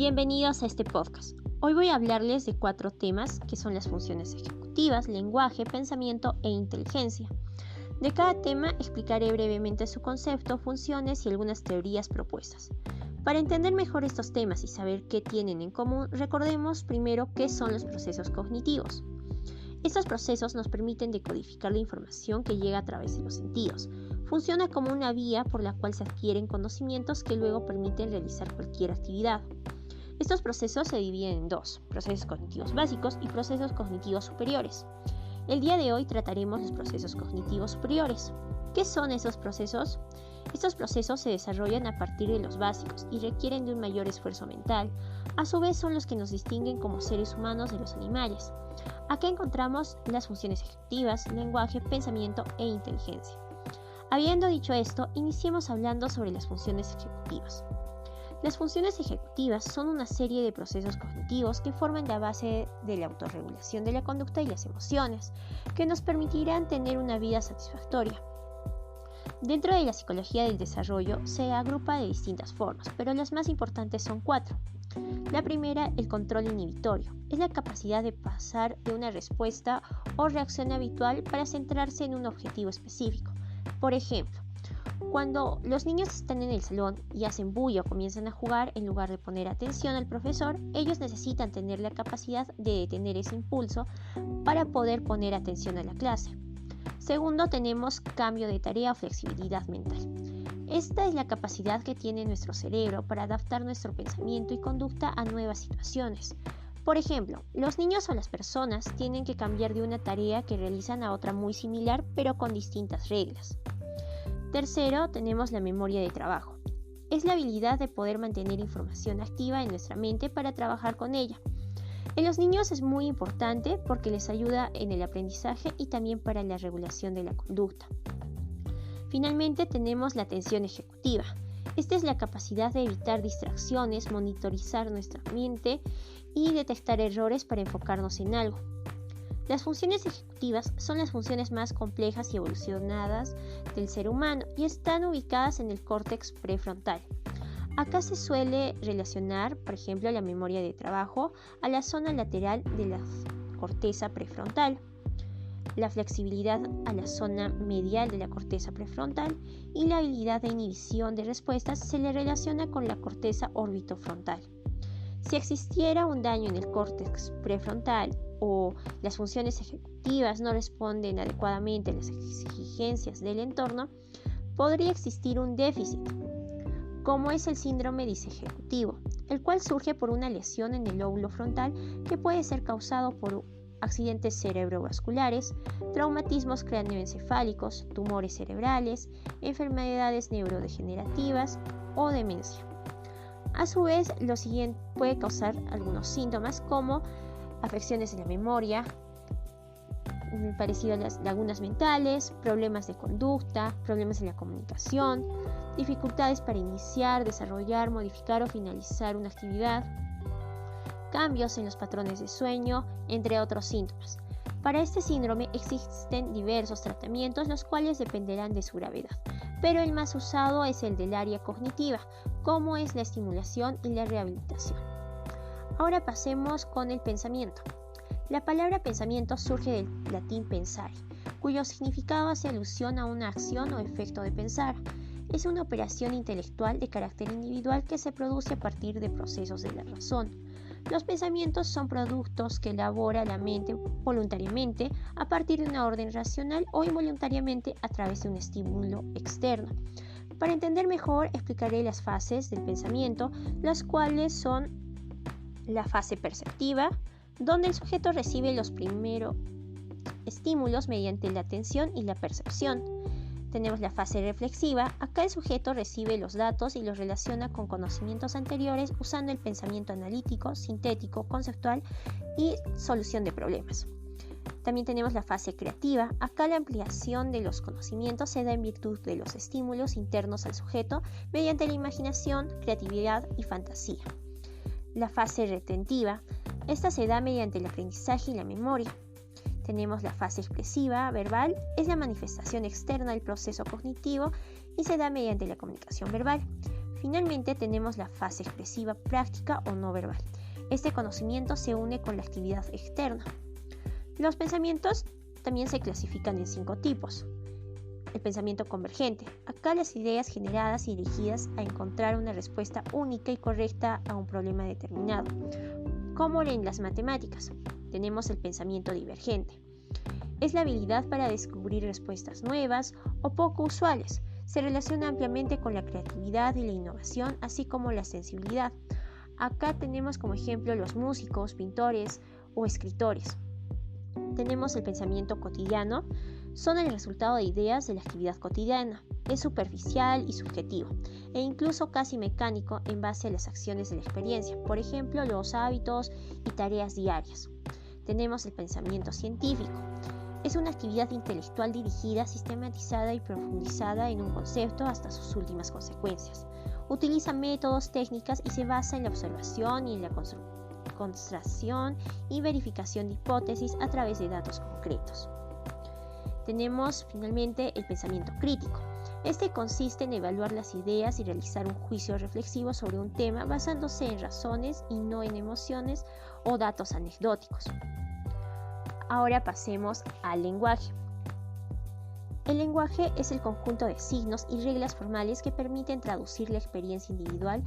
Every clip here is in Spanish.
Bienvenidos a este podcast. Hoy voy a hablarles de 4 temas que son las funciones ejecutivas, lenguaje, pensamiento e inteligencia. De cada tema explicaré brevemente su concepto, funciones y algunas teorías propuestas. Para entender mejor estos temas y saber qué tienen en común, recordemos primero qué son los procesos cognitivos. Estos procesos nos permiten decodificar la información que llega a través de los sentidos. Funciona como una vía por la cual se adquieren conocimientos que luego permiten realizar cualquier actividad. Estos procesos se dividen en 2, procesos cognitivos básicos y procesos cognitivos superiores. El día de hoy trataremos los procesos cognitivos superiores. ¿Qué son esos procesos? Estos procesos se desarrollan a partir de los básicos y requieren de un mayor esfuerzo mental. A su vez son los que nos distinguen como seres humanos de los animales. Acá encontramos las funciones ejecutivas, lenguaje, pensamiento e inteligencia. Habiendo dicho esto, iniciemos hablando sobre las funciones ejecutivas. Las funciones ejecutivas son una serie de procesos cognitivos que forman la base de la autorregulación de la conducta y las emociones, que nos permitirán tener una vida satisfactoria. Dentro de la psicología del desarrollo se agrupa de distintas formas, pero las más importantes son 4. La primera, el control inhibitorio, es la capacidad de pasar de una respuesta o reacción habitual para centrarse en un objetivo específico. Por ejemplo, cuando los niños están en el salón y hacen bulla o comienzan a jugar, en lugar de poner atención al profesor, ellos necesitan tener la capacidad de detener ese impulso para poder poner atención a la clase. Segundo, tenemos cambio de tarea o flexibilidad mental. Esta es la capacidad que tiene nuestro cerebro para adaptar nuestro pensamiento y conducta a nuevas situaciones. Por ejemplo, los niños o las personas tienen que cambiar de una tarea que realizan a otra muy similar, pero con distintas reglas. Tercero, tenemos la memoria de trabajo. Es la habilidad de poder mantener información activa en nuestra mente para trabajar con ella. En los niños es muy importante porque les ayuda en el aprendizaje y también para la regulación de la conducta. Finalmente, tenemos la atención ejecutiva. Esta es la capacidad de evitar distracciones, monitorizar nuestra mente y detectar errores para enfocarnos en algo. Las funciones ejecutivas son las funciones más complejas y evolucionadas del ser humano y están ubicadas en el córtex prefrontal. Acá se suele relacionar, por ejemplo, la memoria de trabajo a la zona lateral de la corteza prefrontal, la flexibilidad a la zona medial de la corteza prefrontal y la habilidad de inhibición de respuestas se le relaciona con la corteza orbitofrontal. Si existiera un daño en el córtex prefrontal o las funciones ejecutivas no responden adecuadamente a las exigencias del entorno, podría existir un déficit, como es el síndrome disejecutivo, el cual surge por una lesión en el lóbulo frontal que puede ser causado por accidentes cerebrovasculares, traumatismos cráneoencefálicos, tumores cerebrales, enfermedades neurodegenerativas o demencia. A su vez, lo siguiente puede causar algunos síntomas como afecciones en la memoria, parecido a las lagunas mentales, problemas de conducta, problemas en la comunicación, dificultades para iniciar, desarrollar, modificar o finalizar una actividad, cambios en los patrones de sueño, entre otros síntomas. Para este síndrome existen diversos tratamientos, los cuales dependerán de su gravedad, pero el más usado es el del área cognitiva, como es la estimulación y la rehabilitación. Ahora pasemos con el pensamiento. La palabra pensamiento surge del latín pensare, cuyo significado hace alusión a una acción o efecto de pensar. Es una operación intelectual de carácter individual que se produce a partir de procesos de la razón. Los pensamientos son productos que elabora la mente voluntariamente a partir de una orden racional o involuntariamente a través de un estímulo externo. Para entender mejor, explicaré las fases del pensamiento, las cuales son la fase perceptiva, donde el sujeto recibe los primeros estímulos mediante la atención y la percepción. Tenemos la fase reflexiva, acá el sujeto recibe los datos y los relaciona con conocimientos anteriores usando el pensamiento analítico, sintético, conceptual y solución de problemas. También tenemos la fase creativa, acá la ampliación de los conocimientos se da en virtud de los estímulos internos al sujeto mediante la imaginación, creatividad y fantasía. La fase retentiva, esta se da mediante el aprendizaje y la memoria. Tenemos la fase expresiva, verbal, es la manifestación externa del proceso cognitivo y se da mediante la comunicación verbal. Finalmente tenemos la fase expresiva práctica o no verbal. Este conocimiento se une con la actividad externa. Los pensamientos también se clasifican en 5 tipos. El pensamiento convergente. Acá las ideas generadas y dirigidas a encontrar una respuesta única y correcta a un problema determinado. Como en las matemáticas, tenemos el pensamiento divergente. Es la habilidad para descubrir respuestas nuevas o poco usuales. Se relaciona ampliamente con la creatividad y la innovación, así como la sensibilidad. Acá tenemos como ejemplo los músicos, pintores o escritores. Tenemos el pensamiento cotidiano. Son el resultado de ideas de la actividad cotidiana. Es superficial y subjetivo, e incluso casi mecánico en base a las acciones de la experiencia, por ejemplo, los hábitos y tareas diarias. Tenemos el pensamiento científico. Es una actividad intelectual dirigida, sistematizada y profundizada en un concepto hasta sus últimas consecuencias. Utiliza métodos, técnicas y se basa en la observación y en la construcción y verificación de hipótesis a través de datos concretos. Tenemos finalmente el pensamiento crítico. Este consiste en evaluar las ideas y realizar un juicio reflexivo sobre un tema basándose en razones y no en emociones o datos anecdóticos. Ahora pasemos al lenguaje. El lenguaje es el conjunto de signos y reglas formales que permiten traducir la experiencia individual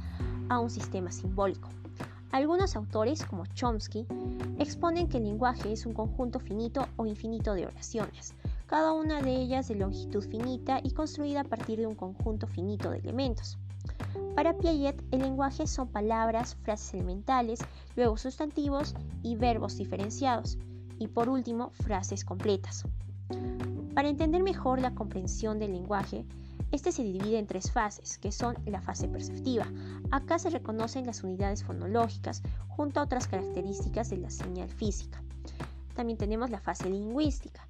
a un sistema simbólico. Algunos autores, como Chomsky, exponen que el lenguaje es un conjunto finito o infinito de oraciones, cada una de ellas de longitud finita y construida a partir de un conjunto finito de elementos. Para Piaget, el lenguaje son palabras, frases elementales, luego sustantivos y verbos diferenciados, y por último, frases completas. Para entender mejor la comprensión del lenguaje, este se divide en 3 fases, que son la fase perceptiva. Acá se reconocen las unidades fonológicas junto a otras características de la señal física. También tenemos la fase lingüística.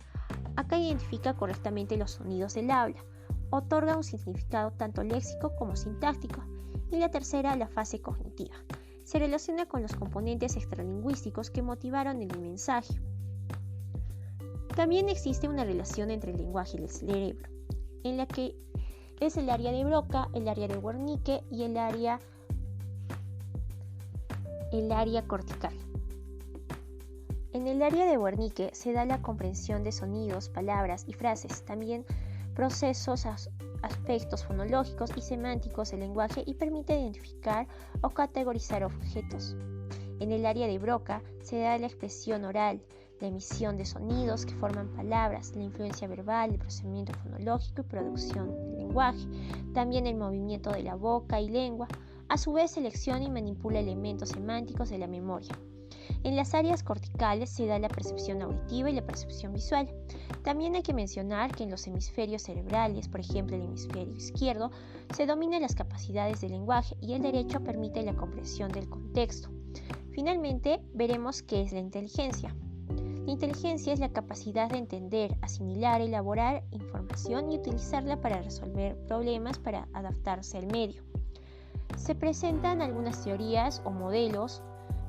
Acá identifica correctamente los sonidos del habla, otorga un significado tanto léxico como sintáctico. Y la tercera, la fase cognitiva. Se relaciona con los componentes extralingüísticos que motivaron el mensaje. También existe una relación entre el lenguaje y el cerebro, en la que es el área de Broca, el área de Wernicke y el área cortical. En el área de Wernicke se da la comprensión de sonidos, palabras y frases, también procesos, aspectos fonológicos y semánticos del lenguaje y permite identificar o categorizar objetos. En el área de Broca se da la expresión oral, la emisión de sonidos que forman palabras, la influencia verbal, el procesamiento fonológico y producción del lenguaje, también el movimiento de la boca y lengua. A su vez selecciona y manipula elementos semánticos de la memoria. En las áreas corticales se da la percepción auditiva y la percepción visual. También hay que mencionar que en los hemisferios cerebrales, por ejemplo el hemisferio izquierdo, se dominan las capacidades del lenguaje y el derecho permite la comprensión del contexto. Finalmente, veremos qué es la inteligencia. La inteligencia es la capacidad de entender, asimilar, elaborar información y utilizarla para resolver problemas para adaptarse al medio. Se presentan algunas teorías o modelos,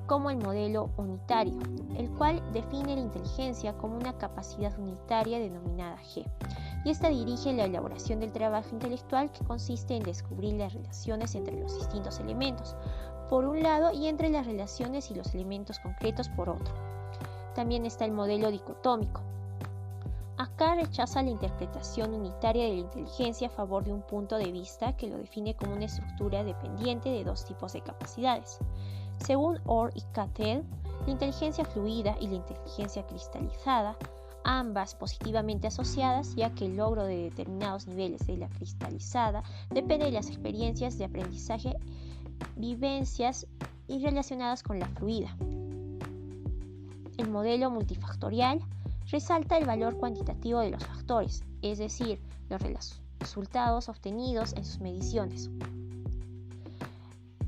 como el modelo unitario, el cual define la inteligencia como una capacidad unitaria denominada G, y esta dirige la elaboración del trabajo intelectual que consiste en descubrir las relaciones entre los distintos elementos, por un lado, y entre las relaciones y los elementos concretos por otro. También está el modelo dicotómico. Acá rechaza la interpretación unitaria de la inteligencia a favor de un punto de vista que lo define como una estructura dependiente de 2 tipos de capacidades. Según Orr y Cattell, la inteligencia fluida y la inteligencia cristalizada, ambas positivamente asociadas, ya que el logro de determinados niveles de la cristalizada depende de las experiencias de aprendizaje, vivencias y relacionadas con la fluida. El modelo multifactorial resalta el valor cuantitativo de los factores, es decir, los resultados obtenidos en sus mediciones.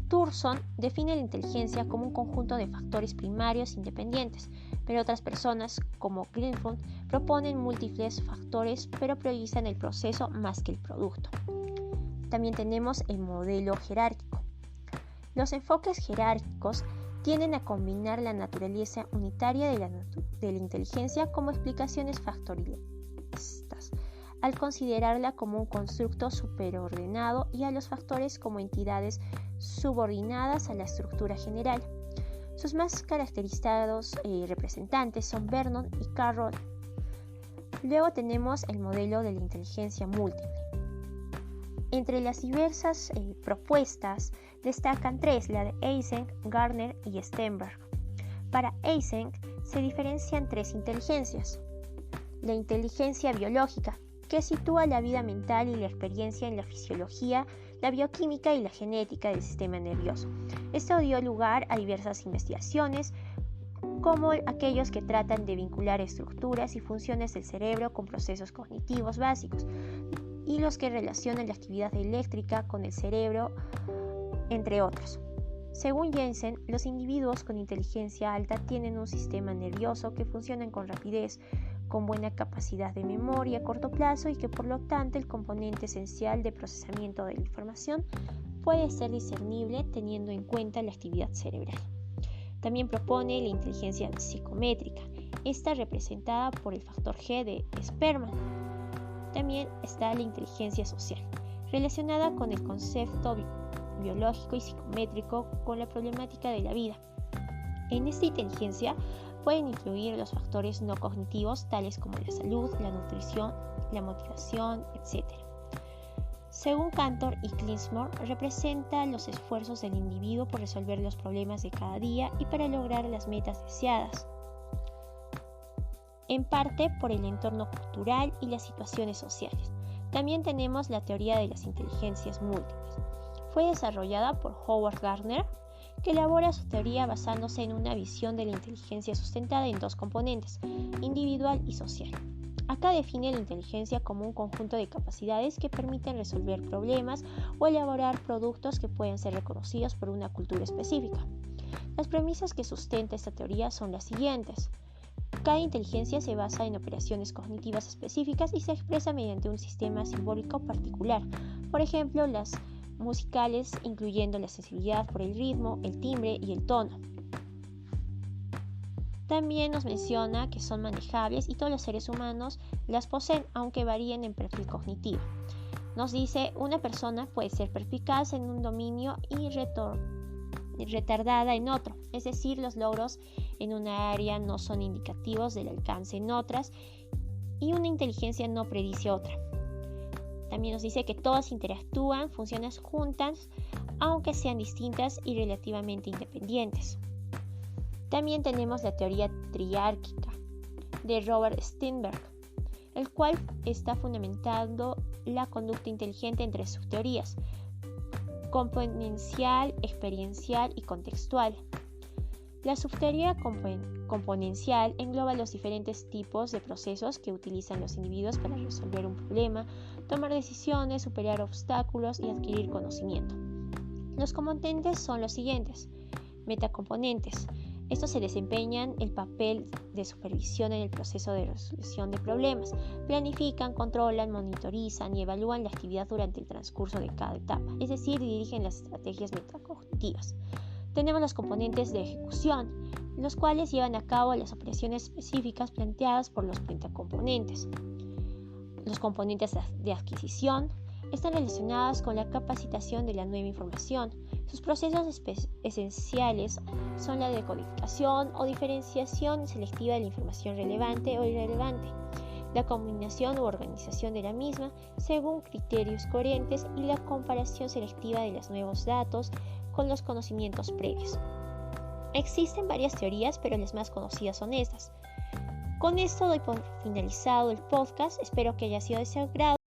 Thurston define la inteligencia como un conjunto de factores primarios independientes, pero otras personas, como Greenfeld, proponen múltiples factores, pero priorizan el proceso más que el producto. También tenemos el modelo jerárquico. Los enfoques jerárquicos tienden a combinar la naturaleza unitaria de la inteligencia como explicaciones factorialistas. al considerarla como un constructo superordenado y a los factores como entidades subordinadas a la estructura general. Sus más caracterizados representantes son Vernon y Carroll. Luego tenemos el modelo de la inteligencia múltiple. Entre las diversas propuestas destacan tres, la de Eysenck, Gardner y Sternberg. Para Eysenck se diferencian tres inteligencias. La inteligencia biológica, que sitúa la vida mental y la experiencia en la fisiología, la bioquímica y la genética del sistema nervioso. Esto dio lugar a diversas investigaciones, como aquellos que tratan de vincular estructuras y funciones del cerebro con procesos cognitivos básicos, y los que relacionan la actividad eléctrica con el cerebro, entre otros. Según Jensen, los individuos con inteligencia alta tienen un sistema nervioso que funciona con rapidez, con buena capacidad de memoria a corto plazo y que por lo tanto el componente esencial de procesamiento de la información puede ser discernible teniendo en cuenta la actividad cerebral. También propone la inteligencia psicométrica, esta representada por el factor G de Spearman. También está la inteligencia social, relacionada con el concepto biológico y psicométrico con la problemática de la vida. En esta inteligencia pueden influir los factores no cognitivos tales como la salud, la nutrición, la motivación, etc. Según Cantor y Klinsmore, representa los esfuerzos del individuo por resolver los problemas de cada día y para lograr las metas deseadas, en parte por el entorno cultural y las situaciones sociales. También tenemos la teoría de las inteligencias múltiples. Fue desarrollada por Howard Gardner, que elabora su teoría basándose en una visión de la inteligencia sustentada en dos componentes, individual y social. Acá define la inteligencia como un conjunto de capacidades que permiten resolver problemas o elaborar productos que pueden ser reconocidos por una cultura específica. Las premisas que sustenta esta teoría son las siguientes. Cada inteligencia se basa en operaciones cognitivas específicas y se expresa mediante un sistema simbólico particular. Por ejemplo, las musicales, incluyendo la sensibilidad por el ritmo, el timbre y el tono. También nos menciona que son manejables y todos los seres humanos las poseen, aunque varíen en perfil cognitivo. Nos dice, una persona puede ser perspicaz en un dominio y retardada en otro, es decir, los logros en una área no son indicativos del alcance en otras y una inteligencia no predice otra. También nos dice que todas interactúan, funcionan juntas, aunque sean distintas y relativamente independientes. También tenemos la teoría triárquica de Robert Sternberg, el cual está fundamentando la conducta inteligente entre sus teorías: componencial, experiencial y contextual. La subteoría componencial engloba los diferentes tipos de procesos que utilizan los individuos para resolver un problema, tomar decisiones, superar obstáculos y adquirir conocimiento. Los componentes son los siguientes. Metacomponentes. Estos se desempeñan el papel de supervisión en el proceso de resolución de problemas, planifican, controlan, monitorizan y evalúan la actividad durante el transcurso de cada etapa, es decir, dirigen las estrategias metacognitivas. Tenemos los componentes de ejecución, los cuales llevan a cabo las operaciones específicas planteadas por los metacomponentes. Los componentes de adquisición están relacionados con la capacitación de la nueva información. Sus procesos esenciales son la decodificación o diferenciación selectiva de la información relevante o irrelevante, la combinación u organización de la misma según criterios coherentes y la comparación selectiva de los nuevos datos con los conocimientos previos. Existen varias teorías, pero las más conocidas son estas. Con esto doy por finalizado el podcast, espero que haya sido de su agrado.